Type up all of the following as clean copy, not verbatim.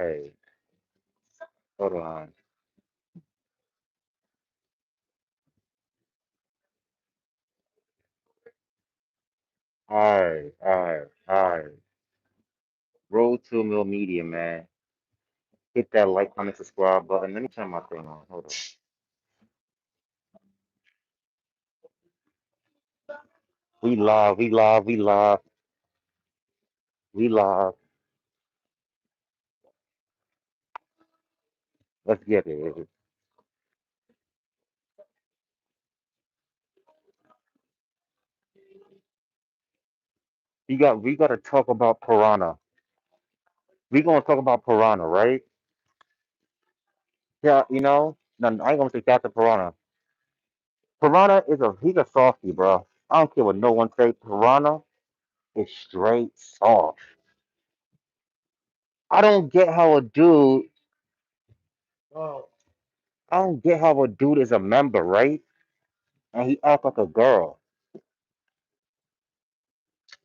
Alright, hold on. Alright. Road to a mill media, man. Hit that like, comment, subscribe button. Let me turn my thing on. Hold on. We live. Let's get it. We gotta talk about Piranha. We gonna talk about Piranha, right? Yeah, no, I ain't gonna say that's a Piranha. Piranha he's a softie, bro. I don't care what no one say. Piranha is straight soft. I don't get how a dude. I don't get how a dude is a member, right? And he act like a girl.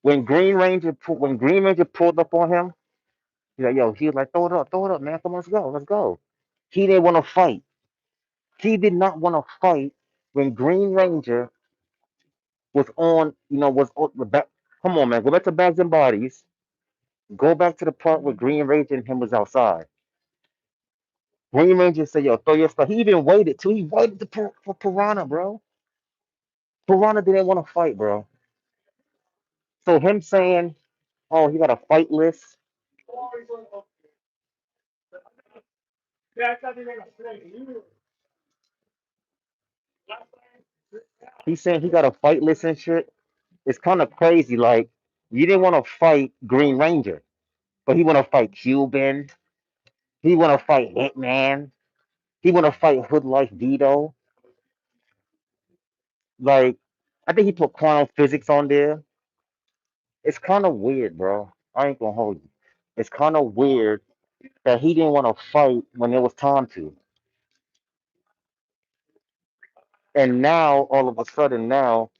When Green Ranger pulled up on him, he was like, throw it up, man. Come on, let's go. He didn't want to fight. He did not want to fight when Green Ranger was on, was on the back. Come on, man. Go back to Bags and Bodies. Go back to the part where Green Ranger and him was outside. Green Ranger said, yo, throw your stuff. He even waited too. He waited for Piranha, bro. Piranha didn't want to fight, bro. So him saying, oh, he got a fight list. He's saying he got a fight list and shit. It's kind of crazy. Like, you didn't want to fight Green Ranger, but he want to fight Cuban. He want to fight Hitman. He want to fight Hood Life Vito. Like, I think he put quantum physics on there. It's kind of weird, bro. I ain't gonna hold you. It's kind of weird that he didn't want to fight when it was time to. And now, all of a sudden now,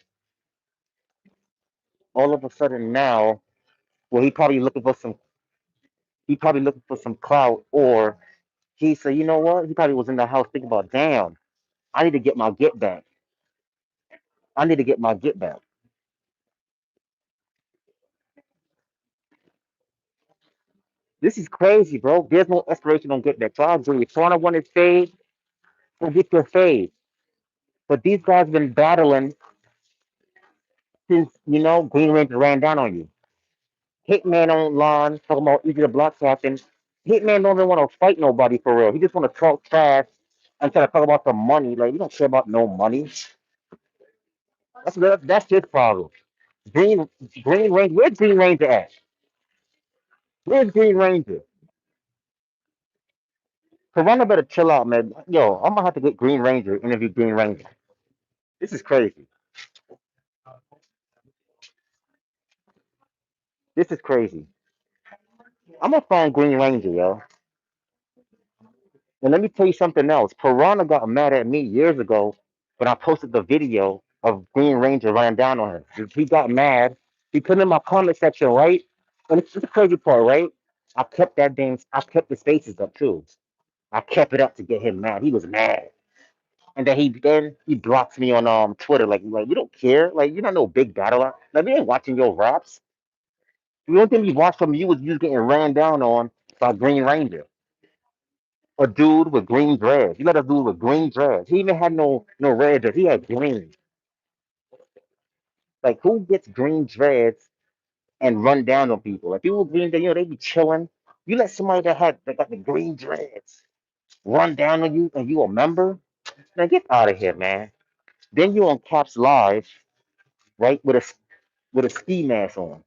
well, he probably looking for some clout, or he said, you know what? He probably was in the house thinking about, damn, I need to get my get back. I need to get my get back. This is crazy, bro. There's no expiration on get back. So I agree. If Toronto want his fade, go get your fade. But these guys been battling since, Green Ranger ran down on you. Hitman online, talking about easy to block captain. Hitman don't even want to fight nobody for real. He just want to talk trash and try to talk about the money. Like, you don't care about no money. That's his problem. Green Green Ranger, where's Green Ranger at? Where's Green Ranger? Corona better chill out, man. Yo, I'm gonna have to get Green Ranger, interview Green Ranger. This is crazy. This is crazy. I'm gonna find Green Ranger, yo. And let me tell you something else. Piranha got mad at me years ago when I posted the video of Green Ranger running down on him. He got mad. He put in my comment section, right? And it's the crazy part, right? I kept the spaces up too. I kept it up to get him mad. He was mad. And then he blocks me on Twitter. Like we don't care. Like you're not no big battler. Like we ain't watching your raps. The only thing we watched from you was you getting ran down on by Green Ranger. A dude with green dreads. You got a dude with green dreads. He even had no red dreads. He had green. Like who gets green dreads and run down on people? Like people with green dreads, they be chilling. You let somebody that got the green dreads run down on you and you a member? Man, get out of here, man. Then you on Caps Live, right, with a ski mask on.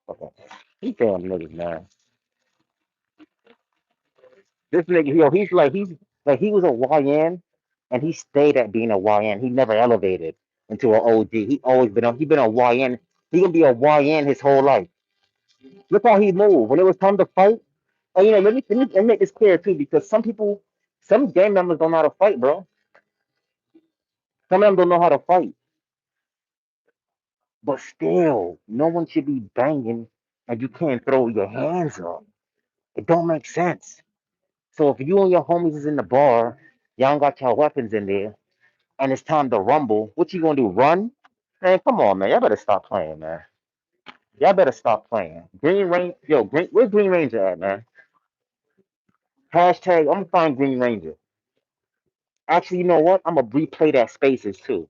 Okay. He damn niggas, man. This nigga, he was a YN and he stayed at being a YN. He never elevated into an OG. He been a YN. He gonna be a YN his whole life. Look how he moved. When it was time to fight, and let me make this clear too, because some gang members don't know how to fight, bro. Some of them don't know how to fight. But still, no one should be banging and you can't throw your hands up. It don't make sense. So if you and your homies is in the bar, y'all got your weapons in there, and it's time to rumble, what you gonna do? Run? Man, come on, man. Y'all better stop playing, man. Y'all better stop playing. Green Ranger, yo, where Green Ranger at, man? Hashtag, I'm gonna find Green Ranger. Actually, you know what? I'm gonna replay that Spaces too.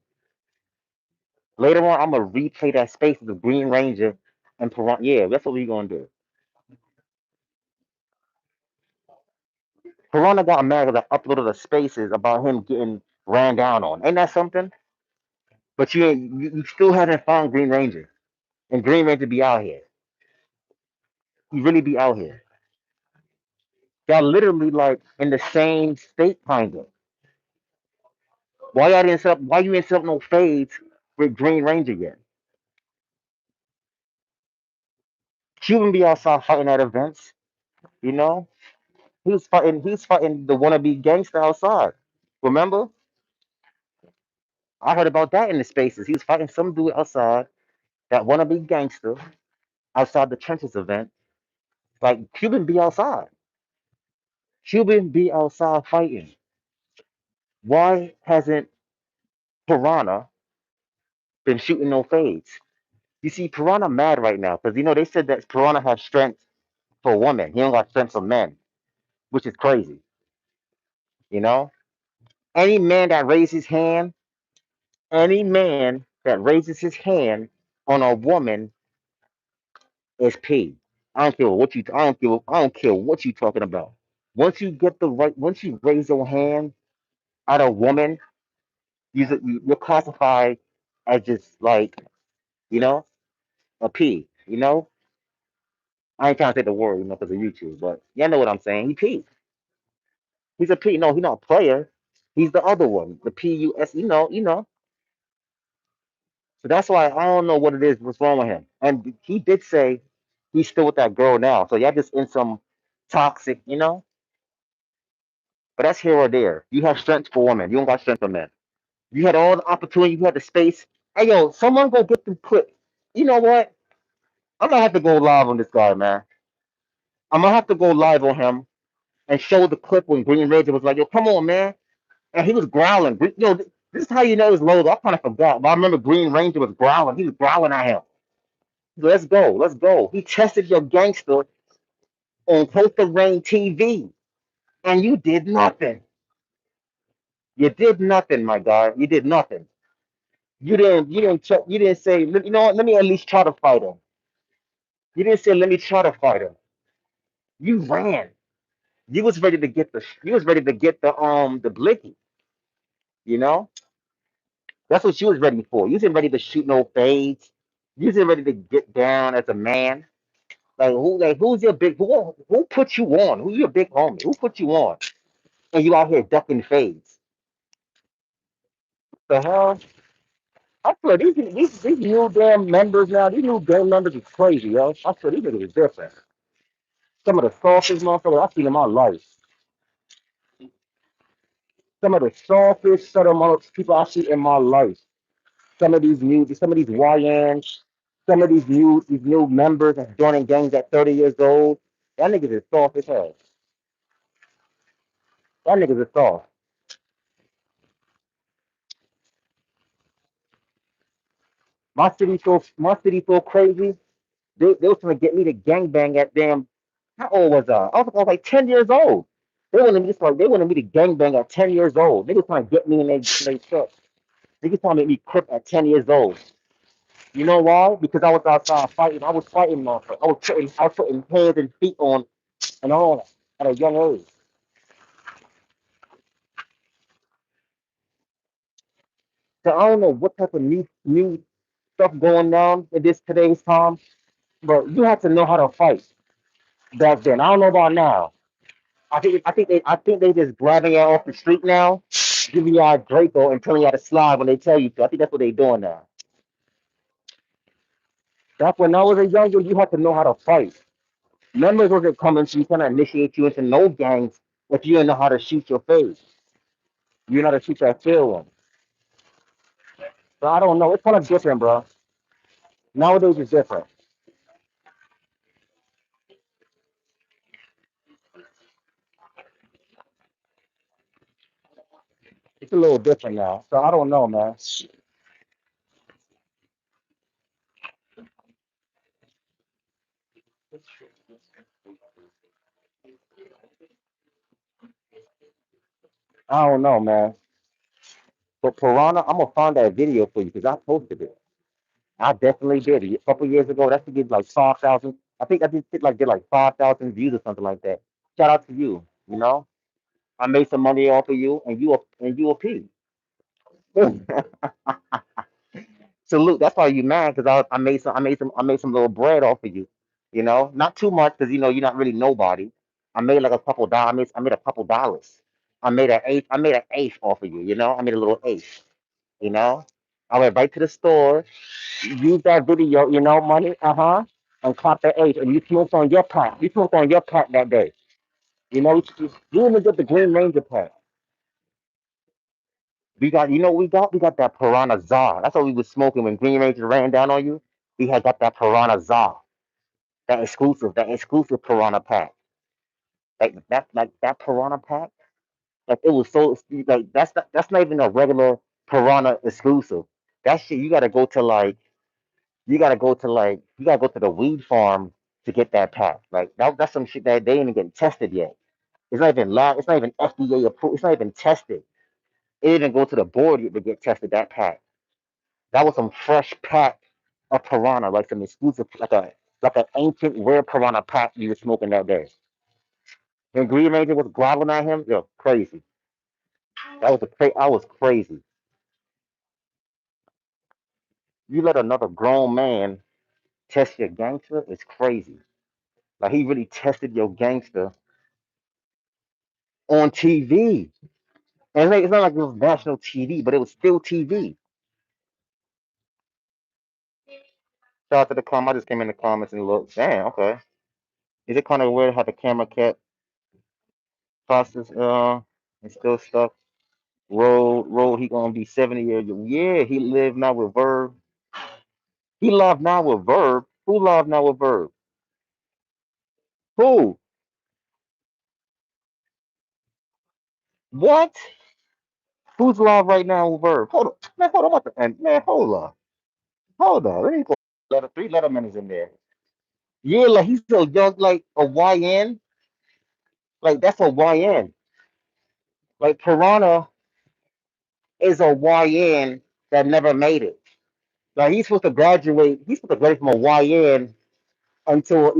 Later on, I'm gonna replay that Spaces of Green Ranger and Piranha. Yeah, that's what we gonna do. Piranha got mad that I uploaded the Spaces about him getting ran down on. Ain't that something? But you still haven't found Green Ranger, and Green Ranger be out here. He really be out here. Y'all literally like in the same state, kind of. Why y'all didn't set up? Why you didn't set up no fades with Green Ranger yet? Cuban be outside fighting at events. You know, he's fighting. He's fighting the wannabe gangster outside. Remember? I heard about that in the Spaces. He was fighting some dude outside that wannabe gangster outside the trenches event. Like Cuban be outside. Cuban be outside fighting. Why hasn't Piranha been shooting no fades? You see, Piranha mad right now because they said that Piranha has strength for women. He don't got strength for men, which is crazy. You know, any man that raises his hand, any man that raises his hand on a woman is P. I don't care what you. I don't care what you talking about. Once you raise your hand at a woman, you're classified as just like you know a P. I ain't trying to say the word, because of YouTube, but y'all know what I'm saying. He P. He's a P. No, he's not a player. He's the other one, the PUS. So that's why I don't know what it is. What's wrong with him? And he did say he's still with that girl now. So y'all just in some toxic. But that's here or there. You have strength for women. You don't got strength for men. You had all the opportunity. You had the space. Hey yo, someone go get them clip. You know what? I'm gonna have to go live on this guy, man. I'm gonna have to go live on him and show the clip when Green Ranger was like, "Yo, come on, man," and he was growling. This is how you know it's low. I kind of forgot, but I remember Green Ranger was growling. He was growling at him. Let's go, let's go. He tested your gangster on Coastal Rain TV, and you did nothing. You did nothing, my guy. You did nothing. You didn't say, you know what? Let me at least try to fight him. You didn't say, let me try to fight him. You ran. You was ready to get the blicky. You know, that's what you was ready for. You wasn't ready to shoot no fades. You wasn't ready to get down as a man. Who's your who put you on? Who's your big homie? Who put you on? And you out here ducking fades. The hell? I swear these new damn members now, these new gang members is crazy, yo. I swear these niggas is different. Some of the softest motherfuckers I've seen in my life. Some of the softest, subtle people I've seen in my life. Some of these YNs, some of these new members that's joining gangs at 30 years old. That niggas is soft as hell. That niggas is soft. My city so crazy. They was trying to get me to gangbang at damn. How old was I? I was like 10 years old. They wanted me to gangbang at 10 years old. They was trying to get me in their truck. They was trying to make me crip at 10 years old. You know why? Because I was outside fighting. I was fighting motherfuckers. I was putting hands and feet on and all that at a young age. So I don't know what type of new stuff going on in this today's time, but you have to know how to fight back then. I don't know about now. I think they just grabbing you off the street now, giving you a Draco and telling you how to slide when they tell you to. I think that's what they're doing now. Back when I was a younger, you had to know how to fight. Members wasn't coming to you trying to initiate you into no gangs if you didn't know how to shoot your face. You know how to shoot that field one. So I don't know. It's kind of different, bro. Nowadays it's different. It's a little different now. So I don't know, man. I don't know, man. But Piranha, I'm gonna find that video for you because I posted it. I definitely did it a couple years ago. That should get like 5,000. I think I did like 5,000 views or something like that. Shout out to you. You know, I made some money off of you, and you a P. Salute. That's why you mad because I made some little bread off of you. You know, not too much because you know you're not really nobody. I made like a couple dollars. I made a couple dollars. I made an eighth off of you. You know, I made a little eighth. You know, I went right to the store, used that video. You know, money. And caught the eighth. And you smoked on your pack. You smoked on your pack that day. You know, you even get the Green Ranger pack. We got, you know, what we got that Piranha Czar. That's what we was smoking when Green Ranger ran down on you. We had got that Piranha Czar, that exclusive Piranha pack, like that Piranha pack. Like it was so like that's not even a regular Piranha exclusive. That shit you gotta go to the weed farm to get that pack. Like that's some shit that they ain't even getting tested yet. It's not even FDA approved. It's not even tested. It didn't go to the board yet to get tested. That pack. That was some fresh pack of Piranha, like some exclusive, like an ancient rare Piranha pack you were smoking that day. When Green Ranger was groveling at him, yo, crazy. I was crazy. You let another grown man test your gangster, it's crazy. Like he really tested your gangster on TV. And it's not like it was national TV, but it was still TV. Shout out to the comment. I just came in the comments and looked. Damn, okay. Is it kind of weird how the camera kept process and still stuck? Road, he gonna be 70 years old. Yeah, he live now with Verb. He live now with Verb. Who live now with Verb? Who? What? Who's live right now with Verb? Hold on. Man, hold on. Man, hold on. Hold on. Let me go. Three Letterman is in there. Yeah, like he's so young, like a YN. Like that's a YN. Like Piranha is a YN that never made it. Like he's supposed to graduate. He's supposed to graduate from a YN until a I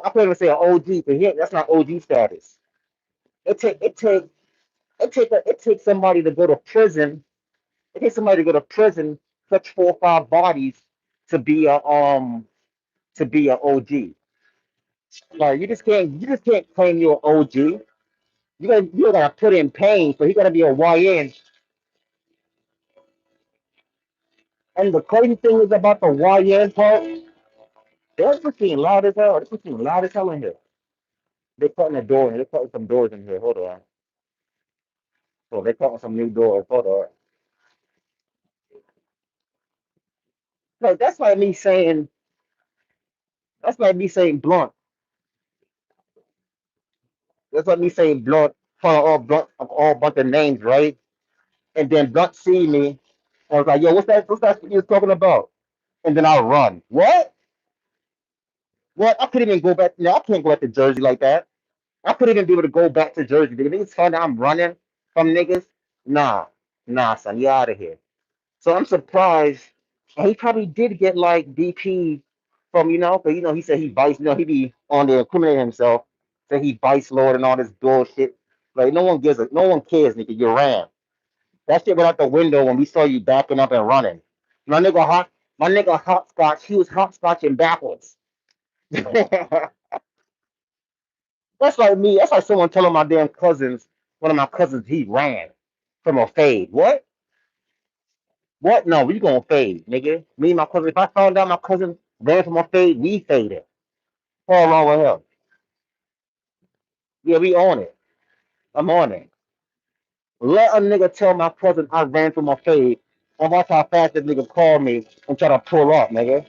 couldn't even say an OG, but that's not OG status. It take it take it takes somebody to go to prison. It takes somebody to go to prison, touch 4 or 5 bodies to be a OG. Like you just can't claim you're an OG. You gotta put in pain, so he gotta be a YN. And the crazy thing is about the YN part, they're freaking loud as hell. They're freaking loud as hell in here. They're cutting the door. They're cutting some doors in here. Hold on. So they're cutting some new doors. Hold on. Like that's like me saying blunt. That's like me saying blunt, calling all bunch of names, right? And then Blunt see me. I was like, yo, what's that you was talking about? And then I run. What? What? I couldn't even go back. No, I can't go back to Jersey like that. I couldn't even be able to go back to Jersey. The niggas find out I'm running from niggas. Nah, nah, son, you out of here. So I'm surprised. And he probably did get like BP from, but he said he bites, he be on there incriminating himself. Said he bites Lord and all this bullshit. Like no one cares, nigga. You ran. That shit went out the window when we saw you backing up and running. My nigga hot he was hot scotching backwards. That's like me. That's like someone telling one of my cousins, he ran from a fade. What? What? No, we gonna fade, nigga. Me and my cousin. If I found out my cousin ran from a fade, we faded. What's wrong with him? Yeah, we on it. I'm on it. Let a nigga tell my cousin I ran from a fade and watch how fast this nigga call me and try to pull up, nigga.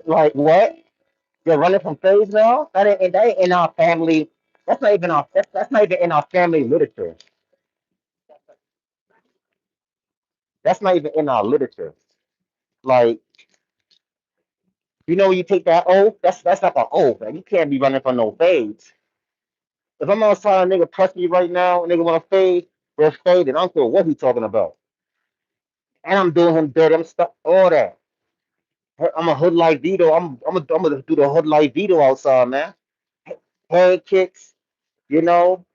Like what? You're running from fades now? That ain't in our family. That's not even that's not even in our family literature. That's not even in our literature. Like, when you take that oath, that's like an oath, man. You can't be running from no fades. If I'm outside a nigga press me right now, a nigga want to fade, we're faded. I don't care what he talking about. And I'm doing him dirty. I'm stuck all that. I'm a hood like Vito. I'm gonna do the hood like Vito outside, man. Head kicks, you know,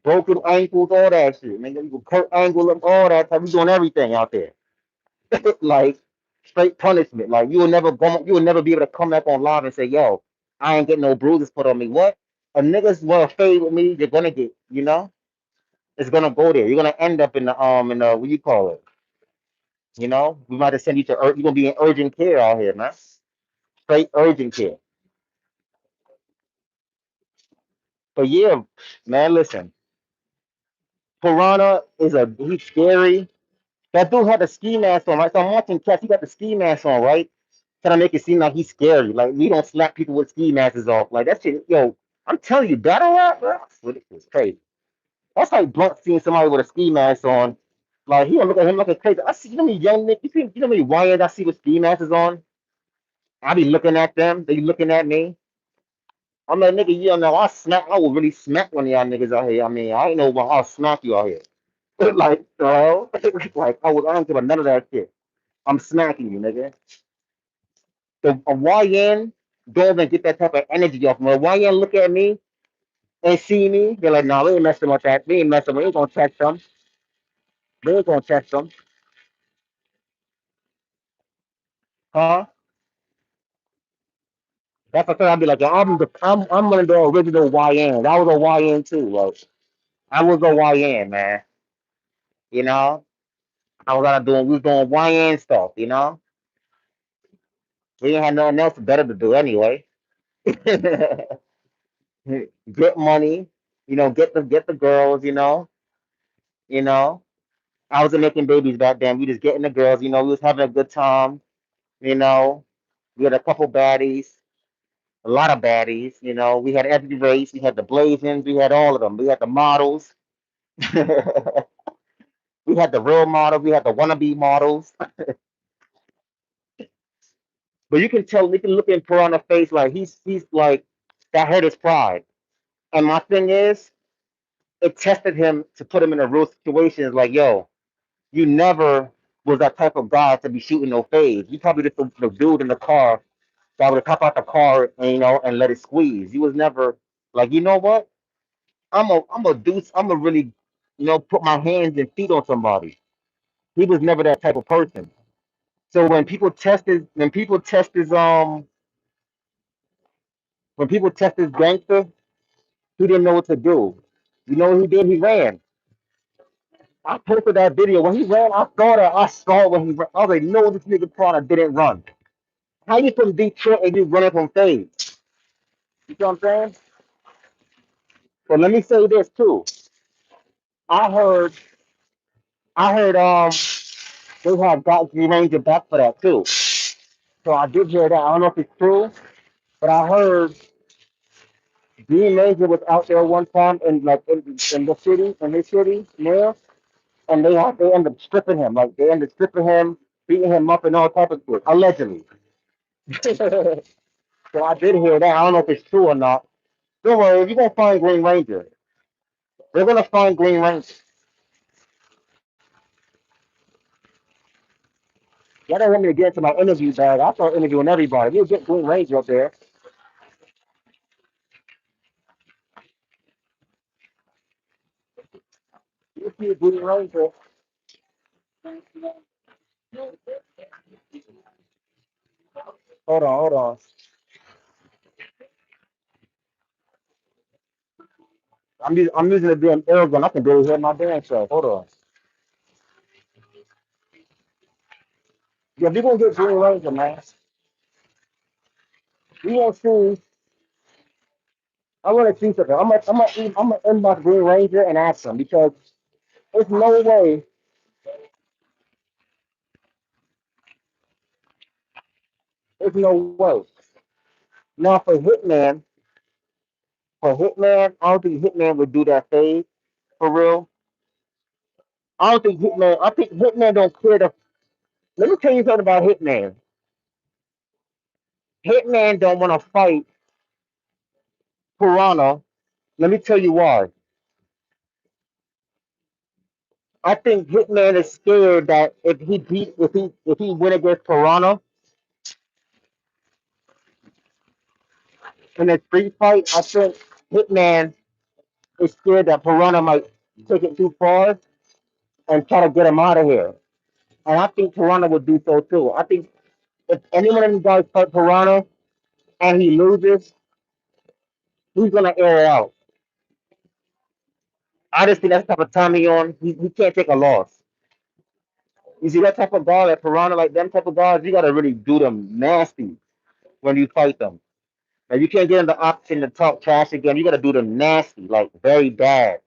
broken ankles, all that shit. Man, you can Kurt Angle them, all that type. We doing everything out there. Like straight punishment. Like you will never be able to come back on live and say, yo, I ain't getting no bruises put on me. What? A niggas want to fade with me, you're gonna get, it's gonna go there. You're gonna end up in the what you call it? We might have send you to you're gonna be in urgent care out here, man. Straight urgent care. But yeah, man, listen, Piranha he's scary. That dude had the ski mask on, right? So I'm watching Cats. He got the ski mask on, right? Trying to make it seem like he's scary. Like we don't slap people with ski masks off. Like that shit, yo. I'm telling you, battle rap, bro. It's crazy. That's like Blunt seeing somebody with a ski mask on. Like he don't look at him looking crazy. I see many young niggas. You know how many YNs I see with ski masks on? I be looking at them. They looking at me. I'm like, nigga, know, I will really smack one of y'all niggas out here. I mean, I ain't know what I'll smack you out here. Like, like I don't give a none of that shit. I'm smacking you, nigga. A YN don't even get that type of energy off me. A YN look at me and see me, they're like, nah, we ain't messing with that. We ain't messing with. We ain't gonna catch them. We ain't gonna catch them, huh? That's the thing. I'd be like, I'm one of the original YNs. I was a YN too. Like, I was a YN, man. You know, we was doing YN stuff. We ain't had nothing else better to do anyway. Get money, get the girls. You know. I wasn't making babies back then. We just getting the girls. We was having a good time. You know, we had a couple baddies, a lot of baddies. We had every race. We had the Blazins. We had all of them. We had the models. We had the real models. We had the wannabe models. But you can tell, you can look in Piranha face like he's like that hurt his pride. And my thing is, it tested him to put him in a real situation. It's like, yo, you never was that type of guy to be shooting no fades. You probably just the dude in the car that would hop out the car and and let it squeeze. You was never like, you know what? I'm a really, put my hands and feet on somebody. He was never that type of person. So when people test his gangster, he didn't know what to do. You know what he did? He ran. I posted that video when he ran. I saw it when he ran. I was like, no, this nigga Prada didn't run. How you from Detroit and you running from fame? You know what I'm saying? But let me say this too. I heard, I heard, they had got Green Ranger back for that too. So I did hear that. I don't know if it's true, but I heard Green Ranger was out there one time in the city, in his city, near, and they ended up stripping him. Like they ended up stripping him, beating him up, and all type of shit, allegedly. So I did hear that. I don't know if it's true or not. Don't worry, you're gonna find Green Ranger. We're gonna find Green Ranger. Y'all don't want me to get into my interview bag. I start interviewing everybody. We'll get Green Ranger up there. You'll see Green Ranger. Hold on. I'm using a damn air gun. I can barely hear my damn self. Hold on. Yeah, we gonna get Green Ranger, man. We gonna see. I want to see something. I'm gonna inbox Green Ranger and ask him because there's no way. There's no way. Now for Hitman, For Hitman, I don't think Hitman would do that fade for real. I don't think Hitman. I think Hitman don't clear the. Let me tell you something about Hitman. Hitman don't want to fight Piranha. Let me tell you why. I think Hitman is scared that if he win against Piranha in a street fight, I think Hitman is scared that Piranha might take it too far and try to get him out of here. And I think Piranha would do so too. I think if any one of these guys fight Piranha and he loses, he's gonna air it out. I just think that's the type of time he on. He can't take a loss. You see that type of guy, like Piranha, like them type of guys, you gotta really do them nasty when you fight them. Like you can't get in the option to talk trash again. You gotta do them nasty, like very bad.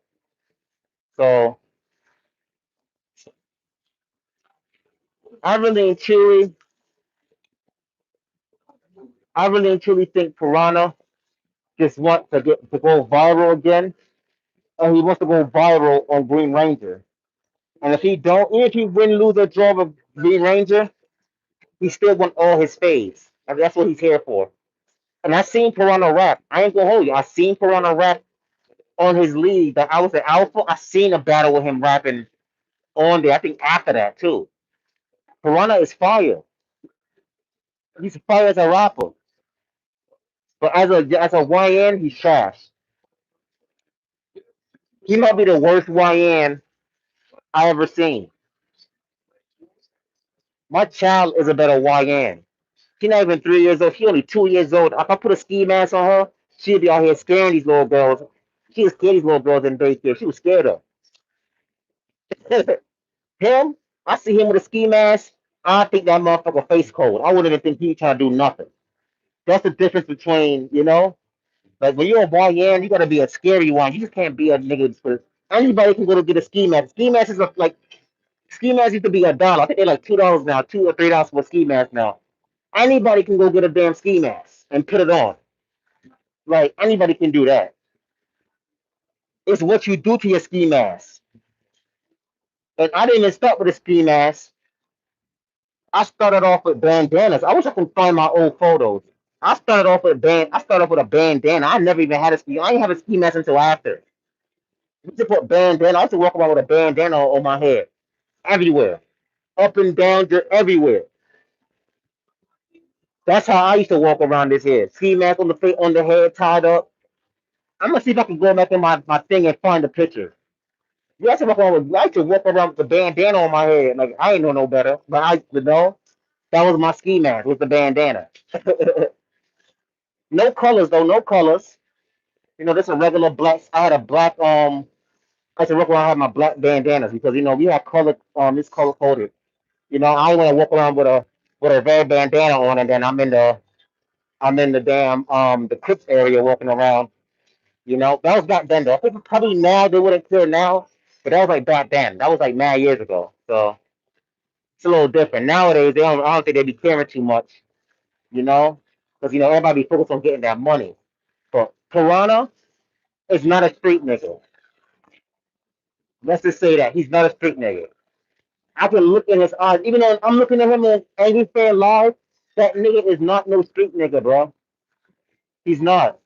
So I really and truly, I really and truly think Piranha just wants to go viral again, and he wants to go viral on Green Ranger. And if he don't, even if he win, lose, or draw with Green Ranger, he still want all his fades. And that's what he's here for. And I seen Piranha rap. I ain't gonna hold you. I seen Piranha rap on his league that I was at Alpha. I seen a battle with him rapping on there. I think after that too. Piranha is fire. He's fire as a rapper. But as a YN, he's trash. He might be the worst YN I ever seen. My child is a better YN. She's not even 3 years old. She only 2 years old. If I put a ski mask on her, she'd be out here scaring these little girls. She was scared these little girls in daycare. She was scared of him. I see him with a ski mask. I think that motherfucker face cold. I wouldn't even think he trying to do nothing. That's the difference between, like when you're a YN, you gotta be a scary one. You just can't be a nigga. Anybody can go to get a ski mask. Ski mask is like ski masks used to be $1. I think they're like $2 now, $2 or $3 for a ski mask now. Anybody can go get a damn ski mask and put it on. Like anybody can do that. It's what you do to your ski mask. And I didn't even start with a ski mask. I started off with bandanas. I wish I could find my old photos. I started off with a bandana. I never even had a ski. I didn't have a ski mask until after. I used to put bandana. I used to walk around with a bandana on my head everywhere, up and down, just everywhere. That's how I used to walk around this head. Ski mask on the face, on the head, tied up. I'm gonna see if I can go back in my thing and find the picture. You have to walk around with, I used to walk around with the bandana on my head. Like I ain't know no better, but that was my ski mask with the bandana. No colors though, no colors. This a regular black. I had a black. I used to walk around. I had my black bandanas because we had color. It's color coded. I want to walk around with a red bandana on, and then I'm in the damn the Crips area walking around. That was back then though. I think probably now they wouldn't clear now, but that was like back then. That was like mad years ago. So it's a little different nowadays. I don't think they be caring too much. You know, because everybody be focused on getting that money. But Piranha is not a street nigga. Let's just say that he's not a street nigga. I can look in his eyes, even though I'm looking at him in Angry Fan Live. That nigga is not no street nigga, bro. He's not.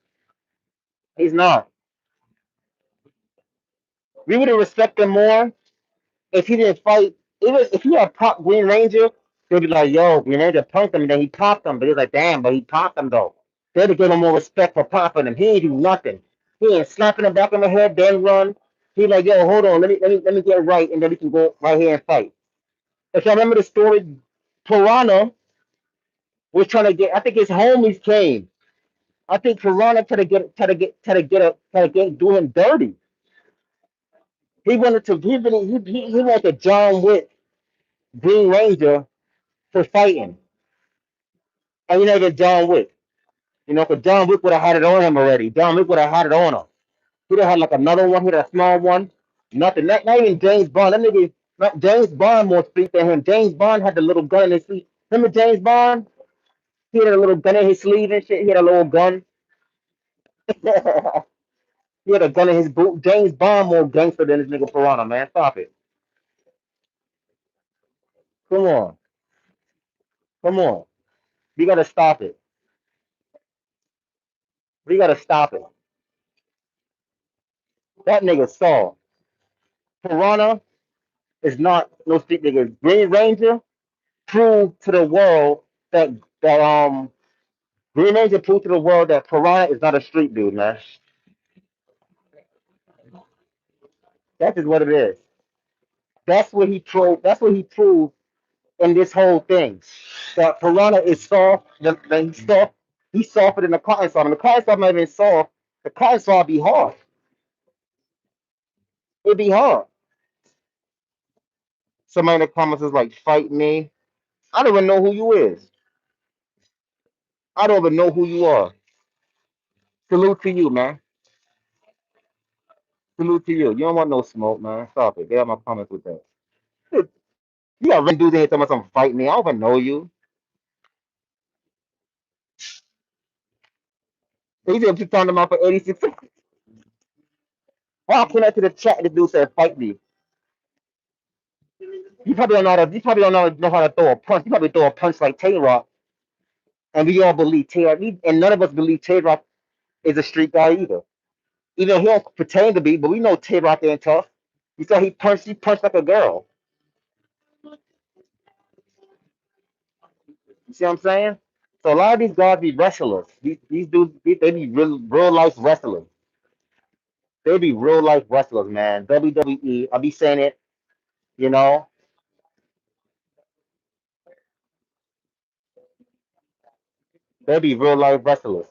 He's not. We would have respected him more if he didn't fight. Even if he had popped Green Ranger, they'd be like, "Yo, Green Ranger punked him," and then he popped him. But he's like, "Damn," but he popped him though. They'd have given him more respect for popping him. He ain't do nothing. He ain't slapping him back in the head, then run. He like, "Yo, hold on, let me get right, and then we can go right here and fight." If y'all remember the story, Piranha was trying to get. I think his homies came. I think Piranha try to get do him dirty. He wanted to he wanted to John Wick Green Ranger for fighting, and get John Wick. Because John Wick would have had it on him already. John Wick would have had it on him. He'd have had like another one. He'd have a small one. Nothing. Not even James Bond. That nigga, not James Bond more street than him. James Bond had the little gun in his sleeve. Remember James Bond? He had a little gun in his sleeve and shit. He had a little gun. He had a gun in his boot. James Bond more gangster than this nigga Piranha, man. Stop it. Come on. Come on. We gotta stop it. We gotta stop it. That nigga saw. Piranha is not no street nigga. Green Ranger proved to the world that that Green Ranger proved to the world that Piranha is not a street dude, man. That is what it is. That's what he proved. That's what he proved in this whole thing. That Piranha is soft. That he's soft. He's softer than the cotton saw. And the cotton saw might have been soft. The cotton saw be hard. It'd be hard. Somebody in the comments is like, fight me. I don't even know who you is. I don't even know who you are. Salute to you, man. Salute to you. You don't want no smoke, man. Stop it. Get out my comments with that. Dude, you got random dudes in here talking about some fight me. I don't even know you. He's even talking about for 86. Why I put that to the chat? This dude said fight me. You probably don't know how to. You probably don't know how to throw a punch. You probably throw a punch like Tay Rock, and we all believe Tay Rock. And none of us believe Tay Rock is a street guy either. Even though he don't pretend to be, but we know Tay Rock ain't tough. You saw he punched. He punched like a girl. You see what I'm saying? So a lot of these guys be wrestlers. These dudes, they be real life wrestlers. They be real life wrestlers, man. WWE. I be saying it, you know. They be real life wrestlers.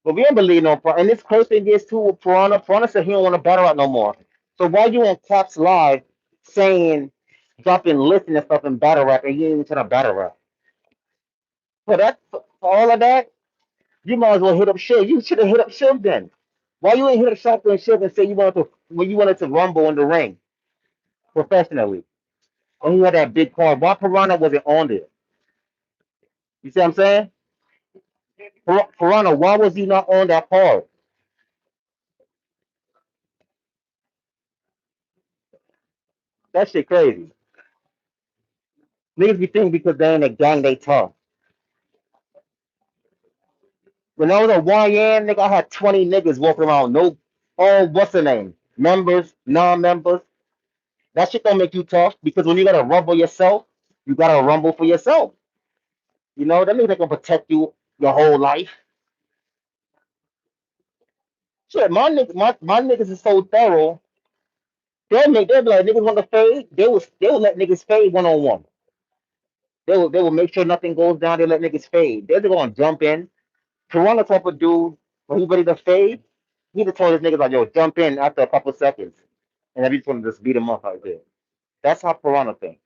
But we don't believe no. And this crazy thing is too with Piranha. Piranha said he don't want to battle out no more. So why you on Cops Live saying dropping lists and stuff in battle rap and you ain't even trying to battle rap? For all of that, you might as well hit up Shiv. You should have hit up Shiv then. Why you ain't hit up Shotgun Shiv and say you wanted to when you wanted to rumble in the ring professionally? And he had that big card. Why Piranha wasn't on there? You see what I'm saying? Piranha, why was he not on that card? That shit crazy. Niggas be thinking because they in a gang they tough. When I was a YN, nigga, I had 20 niggas walking around. No, oh, what's the name? Members, non-members. That shit don't make you tough because when you gotta rumble yourself, you gotta rumble for yourself. You know, that means they can protect you your whole life. Shit, my niggas is so thorough. They'll be like niggas want to fade. They will let niggas fade 1-on-1. They will make sure nothing goes down. They let niggas fade. They're gonna jump in. Toronto type of dude when he ready to fade, he just told his niggas like, yo, jump in after a couple seconds. And then he's gonna just beat him up out there. That's how Piranha thinks.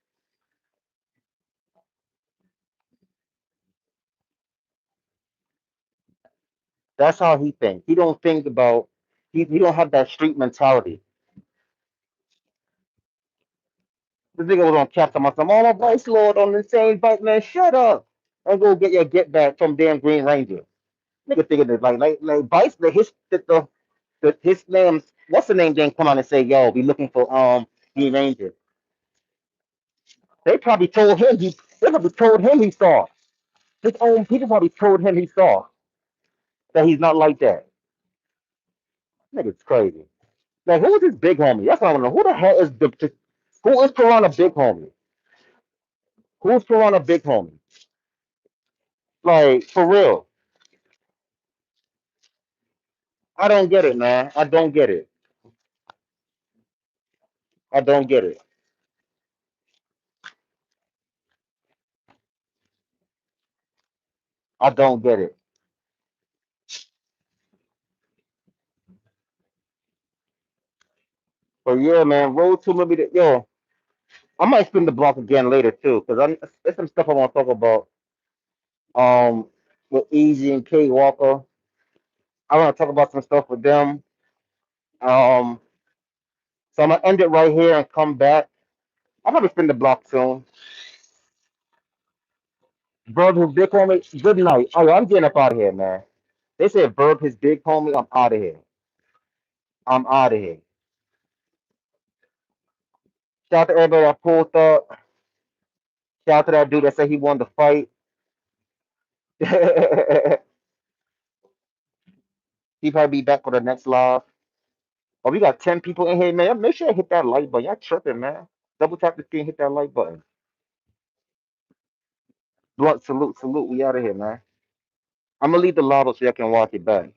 That's how he thinks. He don't think about he don't have that street mentality. This nigga was on cap talking about some all my vice lord on the same bike, man. Shut up. And go get your get back from damn Green Ranger. Nigga thinking that like Vice his name's what's the name didn't come out and say, yo, be looking for Green Ranger. They probably told him they probably told him he saw. His own people probably told him he saw that he's not like that. Nigga's crazy. Like who is this big homie? That's what I want to know. Who the hell is who is Piranha big homie? Who's Piranha big homie? Like for real. I don't get it, man. I don't get it. I don't get it. I don't get it. But yeah, man, road to maybe yo, I might spin the block again later too, because there's some stuff I want to talk about. With Easy and K Walker, I want to talk about some stuff with them. Um, so I'm gonna end it right here and come back. I'll probably spin the block soon. Brother, big homie, good night. Oh, I'm getting up out of here, man. They said Berg, his big homie. I'm out of here. I'm out of here. Shout out to everybody that pulled up. Shout out to that dude that said he wanted to fight. He probably be back for the next live. Oh, we got 10 people in here, man. Y'all make sure you hit that like button. Y'all tripping, man. Double tap the screen, hit that like button. Blunt, salute, salute. We out of here, man. I'm gonna leave the lava so y'all can watch it back.